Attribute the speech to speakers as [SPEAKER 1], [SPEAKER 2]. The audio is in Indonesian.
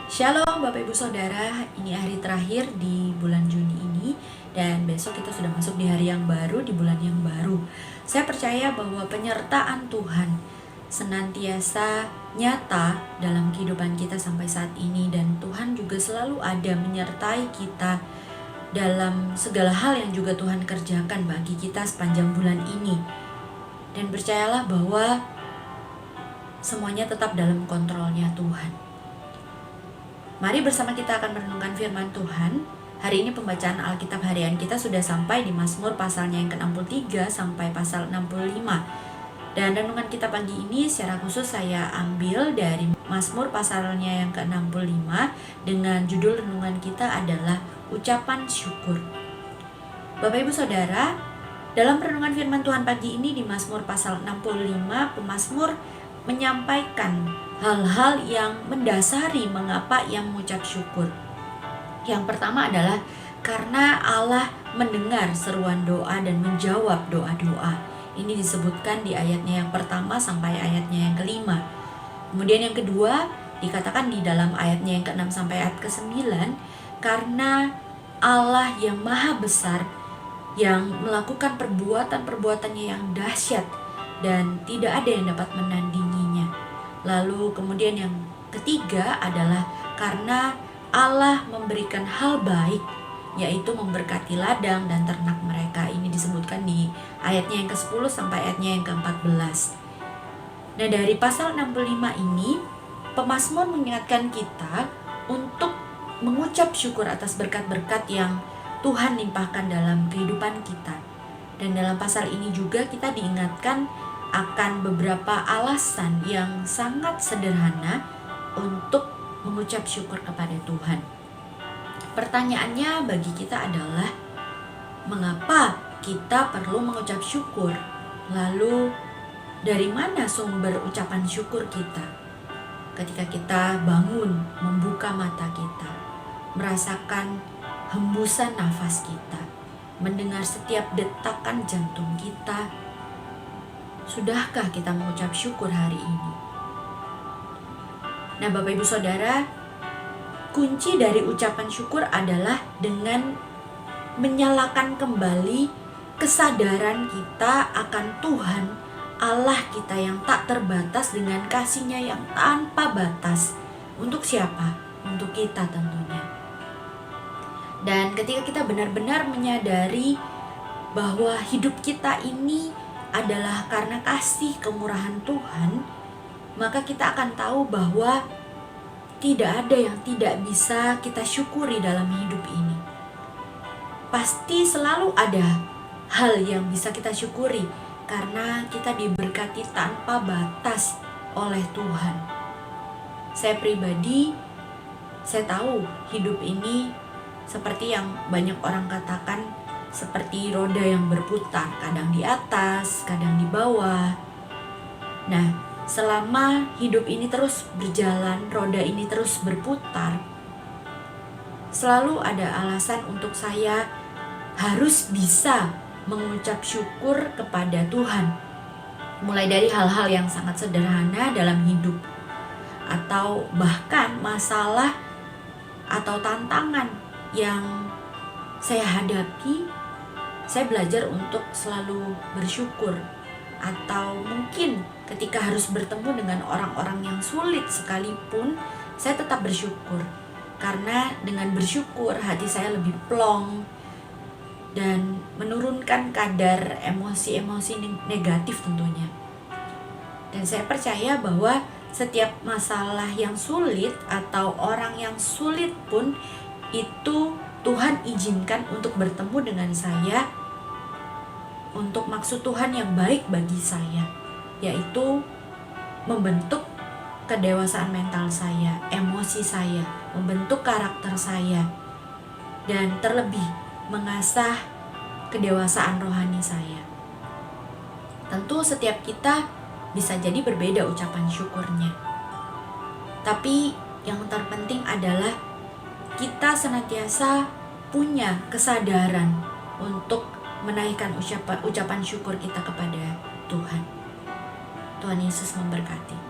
[SPEAKER 1] Shalom Bapak Ibu Saudara, ini hari terakhir di bulan Juni ini dan besok kita sudah masuk di hari yang baru, di bulan yang baru. Saya percaya bahwa penyertaan Tuhan senantiasa nyata dalam kehidupan kita sampai saat ini, dan Tuhan juga selalu ada menyertai kita dalam segala hal yang juga Tuhan kerjakan bagi kita sepanjang bulan ini. Dan percayalah bahwa semuanya tetap dalam kontrolnya Tuhan. Mari bersama kita akan merenungkan firman Tuhan. Hari ini pembacaan Alkitab harian kita sudah sampai di Mazmur pasalnya yang ke-63 sampai pasal 65. Dan renungan kita pagi ini secara khusus saya ambil dari Mazmur pasalnya yang ke-65 dengan judul renungan kita adalah ucapan syukur. Bapak Ibu Saudara, dalam renungan firman Tuhan pagi ini di Mazmur pasal 65, pemazmur menyampaikan hal-hal yang mendasari mengapa ia mengucap syukur. Yang pertama adalah karena Allah mendengar seruan doa dan menjawab doa-doa. Ini disebutkan di ayatnya yang pertama sampai ayatnya yang kelima. Kemudian yang kedua dikatakan di dalam ayatnya yang ke-6 sampai ayat ke-9, karena Allah yang maha besar, yang melakukan perbuatan-perbuatannya yang dahsyat dan tidak ada yang dapat menandinginya. Lalu kemudian yang ketiga adalah karena Allah memberikan hal baik, yaitu memberkati ladang dan ternak mereka. Ini disebutkan di ayatnya yang ke-10 sampai ayatnya yang ke-14. Nah, dari pasal 65 ini, pemazmur mengingatkan kita untuk mengucap syukur atas berkat-berkat yang Tuhan limpahkan dalam kehidupan kita. Dan dalam pasal ini juga kita diingatkan akan beberapa alasan yang sangat sederhana untuk mengucap syukur kepada Tuhan. Pertanyaannya bagi kita adalah, mengapa kita perlu mengucap syukur? Lalu dari mana sumber ucapan syukur kita? Ketika kita bangun, membuka mata kita, merasakan hembusan nafas kita, mendengar setiap detakan jantung kita, sudahkah kita mengucap syukur hari ini? Nah, Bapak Ibu Saudara, kunci dari ucapan syukur adalah dengan menyalakan kembali kesadaran kita akan Tuhan, Allah kita yang tak terbatas dengan kasih-Nya yang tanpa batas. Untuk siapa? Untuk kita tentunya. Dan ketika kita benar-benar menyadari bahwa hidup kita ini adalah karena kasih kemurahan Tuhan, maka kita akan tahu bahwa tidak ada yang tidak bisa kita syukuri dalam hidup ini. Pasti selalu ada hal yang bisa kita syukuri karena kita diberkati tanpa batas oleh Tuhan. Saya pribadi, saya tahu hidup ini seperti yang banyak orang katakan, seperti roda yang berputar, kadang di atas, kadang di bawah. Nah, selama hidup ini terus berjalan, roda ini terus berputar, selalu ada alasan untuk saya harus bisa mengucap syukur kepada Tuhan. Mulai dari hal-hal yang sangat sederhana dalam hidup, atau bahkan masalah atau tantangan yang saya hadapi, saya belajar untuk selalu bersyukur. Atau mungkin ketika harus bertemu dengan orang-orang yang sulit sekalipun, saya tetap bersyukur. Karena dengan bersyukur hati saya lebih plong dan menurunkan kadar emosi-emosi negatif tentunya. Dan saya percaya bahwa setiap masalah yang sulit atau orang yang sulit pun itu Tuhan izinkan untuk bertemu dengan saya, untuk maksud Tuhan yang baik bagi saya, yaitu membentuk kedewasaan mental saya, emosi saya, membentuk karakter saya, dan terlebih mengasah kedewasaan rohani saya. Tentu setiap kita bisa jadi berbeda ucapan syukurnya, tapi yang terpenting adalah kita senantiasa punya kesadaran untuk menaikkan ucapan syukur kita kepada Tuhan. Tuhan Yesus memberkati.